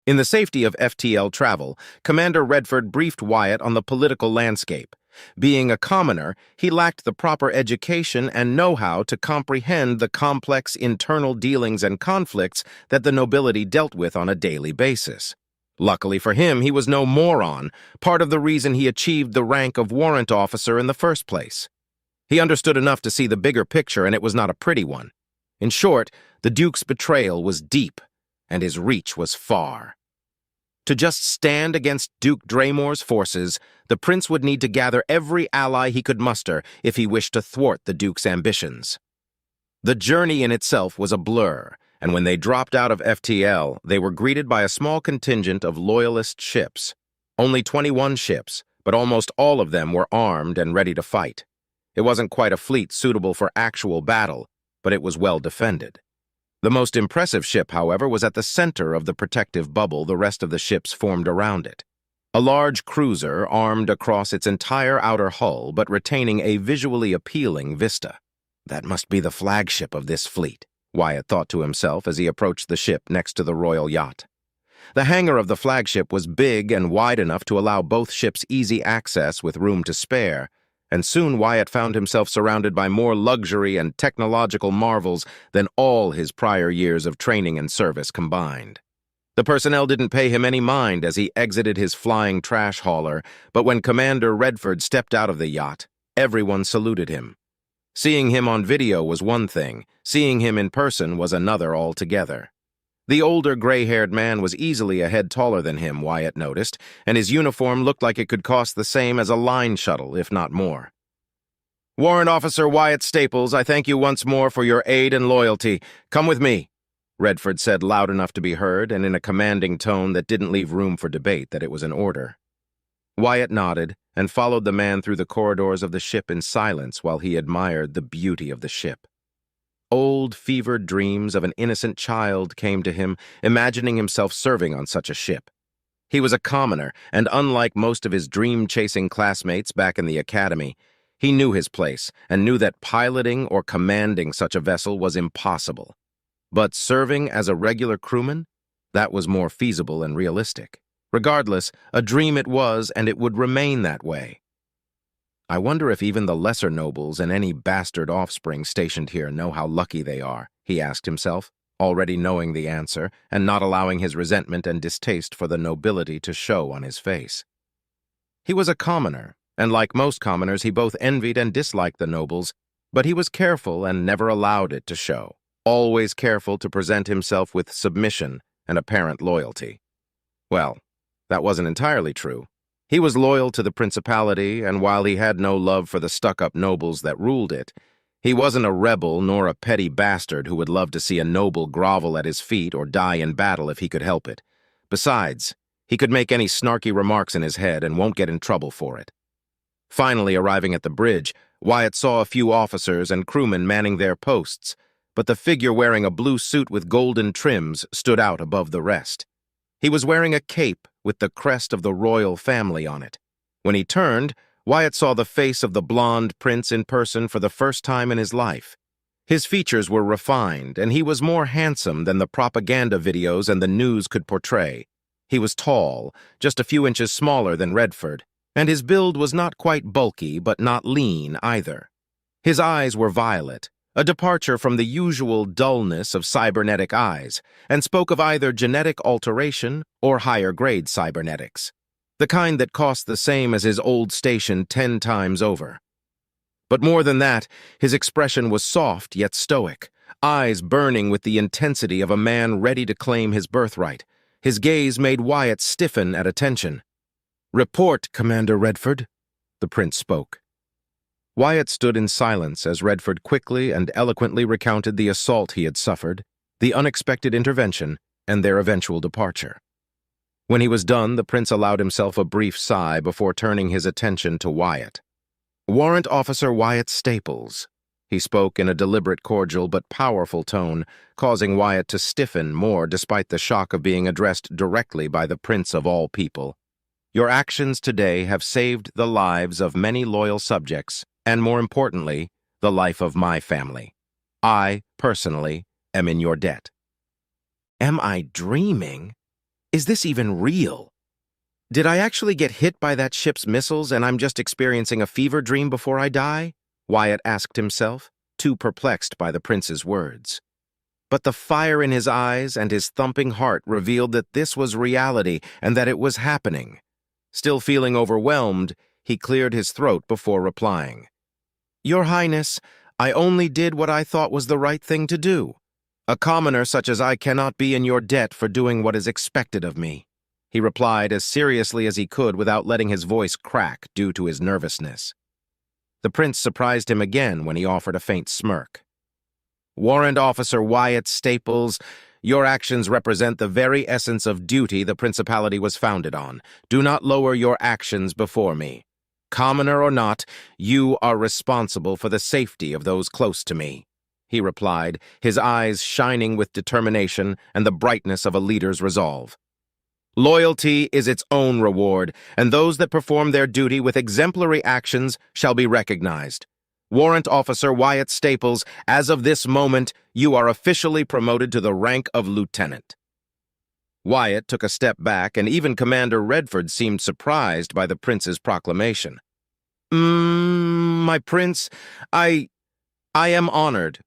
In the safety of FTL travel, Commander Redford briefed Wyatt on the political landscape. Being a commoner, he lacked the proper education and know-how to comprehend the complex internal dealings and conflicts that the nobility dealt with on a daily basis. Luckily for him, he was no moron, part of the reason he achieved the rank of warrant officer in the first place. He understood enough to see the bigger picture, and it was not a pretty one. In short, the Duke's betrayal was deep, and his reach was far. To just stand against Duke Draymore's forces, the prince would need to gather every ally he could muster if he wished to thwart the Duke's ambitions. The journey in itself was a blur, and when they dropped out of FTL, they were greeted by a small contingent of loyalist ships. Only 21 ships, but almost all of them were armed and ready to fight. It wasn't quite a fleet suitable for actual battle, but it was well defended. The most impressive ship, however, was at the center of the protective bubble the rest of the ships formed around it. A large cruiser armed across its entire outer hull but retaining a visually appealing vista. That must be the flagship of this fleet, Wyatt thought to himself as he approached the ship next to the royal yacht. The hangar of the flagship was big and wide enough to allow both ships easy access with room to spare, and soon Wyatt found himself surrounded by more luxury and technological marvels than all his prior years of training and service combined. The personnel didn't pay him any mind as he exited his flying trash hauler, but when Commander Redford stepped out of the yacht, everyone saluted him. Seeing him on video was one thing, seeing him in person was another altogether. The older gray-haired man was easily a head taller than him, Wyatt noticed, and his uniform looked like it could cost the same as a line shuttle, if not more. "Warrant Officer Wyatt Staples, I thank you once more for your aid and loyalty. Come with me," Redford said loud enough to be heard and in a commanding tone that didn't leave room for debate that it was an order. Wyatt nodded and followed the man through the corridors of the ship in silence while he admired the beauty of the ship. Old, fevered dreams of an innocent child came to him, imagining himself serving on such a ship. He was a commoner, and unlike most of his dream-chasing classmates back in the academy, he knew his place and knew that piloting or commanding such a vessel was impossible. But serving as a regular crewman, that was more feasible and realistic. Regardless, a dream it was, and it would remain that way. I wonder if even the lesser nobles and any bastard offspring stationed here know how lucky they are, he asked himself, already knowing the answer and not allowing his resentment and distaste for the nobility to show on his face. He was a commoner, and like most commoners, he both envied and disliked the nobles, but he was careful and never allowed it to show, always careful to present himself with submission and apparent loyalty. Well, that wasn't entirely true. He was loyal to the principality, and while he had no love for the stuck-up nobles that ruled it, he wasn't a rebel nor a petty bastard who would love to see a noble grovel at his feet or die in battle if he could help it. Besides, he could make any snarky remarks in his head and won't get in trouble for it. Finally arriving at the bridge, Wyatt saw a few officers and crewmen manning their posts, but the figure wearing a blue suit with golden trims stood out above the rest. He was wearing a cape with the crest of the royal family on it. When he turned, Wyatt saw the face of the blonde prince in person for the first time in his life. His features were refined, and he was more handsome than the propaganda videos and the news could portray. He was tall, just a few inches smaller than Redford, and his build was not quite bulky but not lean either. His eyes were violet, a departure from the usual dullness of cybernetic eyes, and spoke of either genetic alteration or higher-grade cybernetics, the kind that cost the same as his old station 10 times over. But more than that, his expression was soft yet stoic, eyes burning with the intensity of a man ready to claim his birthright. His gaze made Wyatt stiffen at attention. "Report, Commander Redford," the prince spoke. Wyatt stood in silence as Redford quickly and eloquently recounted the assault he had suffered, the unexpected intervention, and their eventual departure. When he was done, the prince allowed himself a brief sigh before turning his attention to Wyatt. "Warrant Officer Wyatt Staples," he spoke in a deliberate, cordial, but powerful tone, causing Wyatt to stiffen more despite the shock of being addressed directly by the prince of all people. "Your actions today have saved the lives of many loyal subjects, and more importantly, the life of my family. I, personally, am in your debt." "Am I dreaming?" Is this even real? Did I actually get hit by that ship's missiles and I'm just experiencing a fever dream before I die? Wyatt asked himself, too perplexed by the prince's words. But the fire in his eyes and his thumping heart revealed that this was reality and that it was happening. Still feeling overwhelmed, he cleared his throat before replying. Your Highness, I only did what I thought was the right thing to do. A commoner such as I cannot be in your debt for doing what is expected of me, he replied as seriously as he could without letting his voice crack due to his nervousness. The prince surprised him again when he offered a faint smirk. Warrant Officer Wyatts Staples, your actions represent the very essence of duty the principality was founded on. Do not lower your actions before me. Commoner or not, you are responsible for the safety of those close to me, he replied, his eyes shining with determination and the brightness of a leader's resolve. Loyalty is its own reward, and those that perform their duty with exemplary actions shall be recognized. Warrant Officer Wyatts Staples, as of this moment, you are officially promoted to the rank of lieutenant. Wyatt took a step back, and even Commander Redford seemed surprised by the prince's proclamation. My prince, I am honored,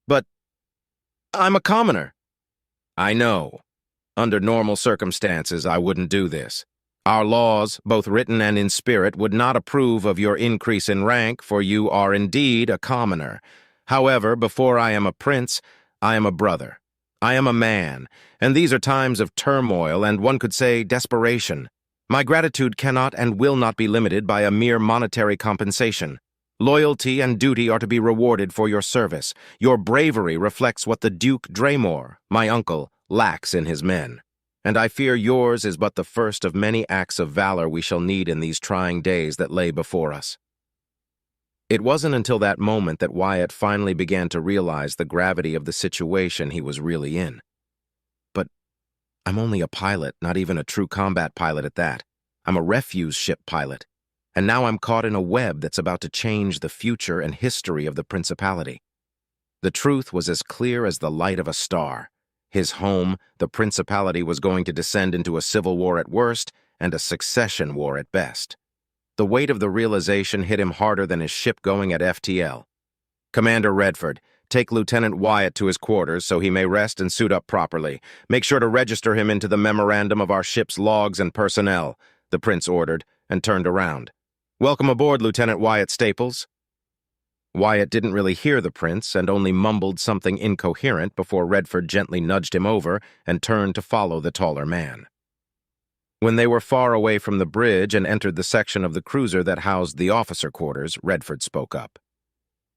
but I'm a commoner. I know. Under normal circumstances, I wouldn't do this. Our laws, both written and in spirit, would not approve of your increase in rank, for you are indeed a commoner. However, before I am a prince, I am a brother. I am a man, and these are times of turmoil and, one could say, desperation. My gratitude cannot and will not be limited by a mere monetary compensation. Loyalty and duty are to be rewarded for your service. Your bravery reflects what the Duke Draymore, my uncle, lacks in his men. And I fear yours is but the first of many acts of valor we shall need in these trying days that lay before us. It wasn't until that moment that Wyatt finally began to realize the gravity of the situation he was really in. But I'm only a pilot, not even a true combat pilot at that. I'm a refuse ship pilot. And now I'm caught in a web that's about to change the future and history of the Principality. The truth was as clear as the light of a star. His home, the Principality, was going to descend into a civil war at worst and a succession war at best. The weight of the realization hit him harder than his ship going at FTL. Commander Redford, take Lieutenant Wyatt to his quarters so he may rest and suit up properly. Make sure to register him into the memorandum of our ship's logs and personnel, the prince ordered, and turned around. Welcome aboard, Lieutenant Wyatts Staples. Wyatt didn't really hear the prince and only mumbled something incoherent before Redford gently nudged him over and turned to follow the taller man. When they were far away from the bridge and entered the section of the cruiser that housed the officer quarters, Redford spoke up.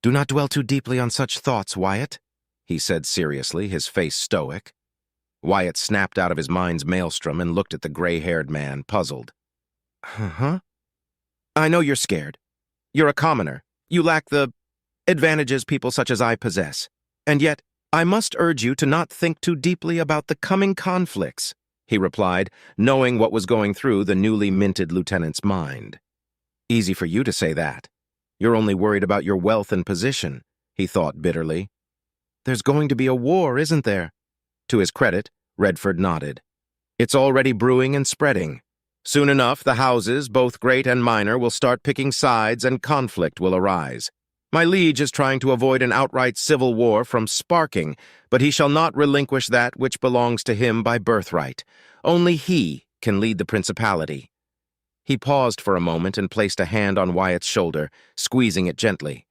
Do not dwell too deeply on such thoughts, Wyatt, he said seriously, his face stoic. Wyatt snapped out of his mind's maelstrom and looked at the gray-haired man, puzzled. Huh? I know you're scared. You're a commoner. You lack the advantages people such as I possess. And yet, I must urge you to not think too deeply about the coming conflicts, he replied, knowing what was going through the newly minted lieutenant's mind. Easy for you to say that. You're only worried about your wealth and position, he thought bitterly. There's going to be a war, isn't there? To his credit, Redford nodded. It's already brewing and spreading. Soon enough, the houses, both great and minor, will start picking sides and conflict will arise. My liege is trying to avoid an outright civil war from sparking, but he shall not relinquish that which belongs to him by birthright. Only he can lead the Principality. He paused for a moment and placed a hand on Wyatt's shoulder, squeezing it gently.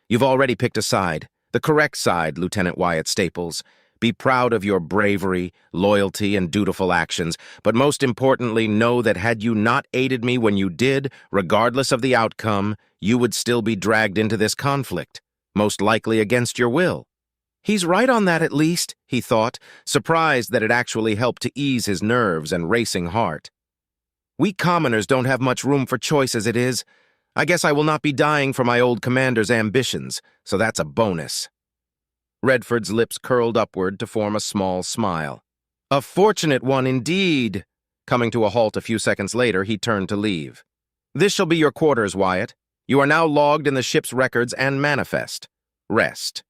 You've already picked a side, the correct side, Lieutenant Wyatts Staples. Be proud of your bravery, loyalty, and dutiful actions, but most importantly, know that had you not aided me when you did, regardless of the outcome, you would still be dragged into this conflict, most likely against your will. He's right on that at least, he thought, surprised that it actually helped to ease his nerves and racing heart. We commoners don't have much room for choice as it is. I guess I will not be dying for my old commander's ambitions, so that's a bonus. Redford's lips curled upward to form a small smile. A fortunate one indeed. Coming to a halt a few seconds later, he turned to leave. This shall be your quarters, Wyatt. You are now logged in the ship's records and manifest. Rest.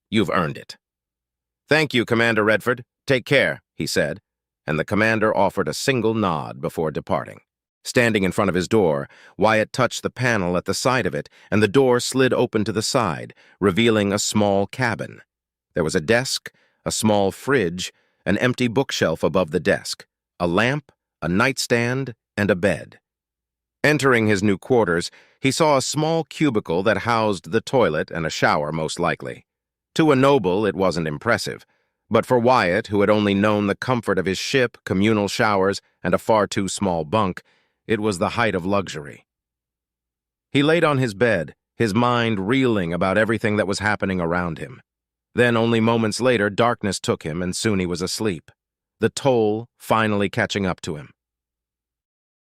You've earned it. Thank you, Commander Redford. Take care, he said, and the commander offered a single nod before departing. Standing in front of his door, Wyatt touched the panel at the side of it, and the door slid open to the side, revealing a small cabin. There was a desk, a small fridge, an empty bookshelf above the desk, a lamp, a nightstand, and a bed. Entering his new quarters, he saw a small cubicle that housed the toilet and a shower, most likely. To a noble, it wasn't impressive, but for Wyatt, who had only known the comfort of his ship, communal showers, and a far too small bunk, it was the height of luxury. He laid on his bed, his mind reeling about everything that was happening around him. Then, only moments later, darkness took him, and soon he was asleep, the toll finally catching up to him.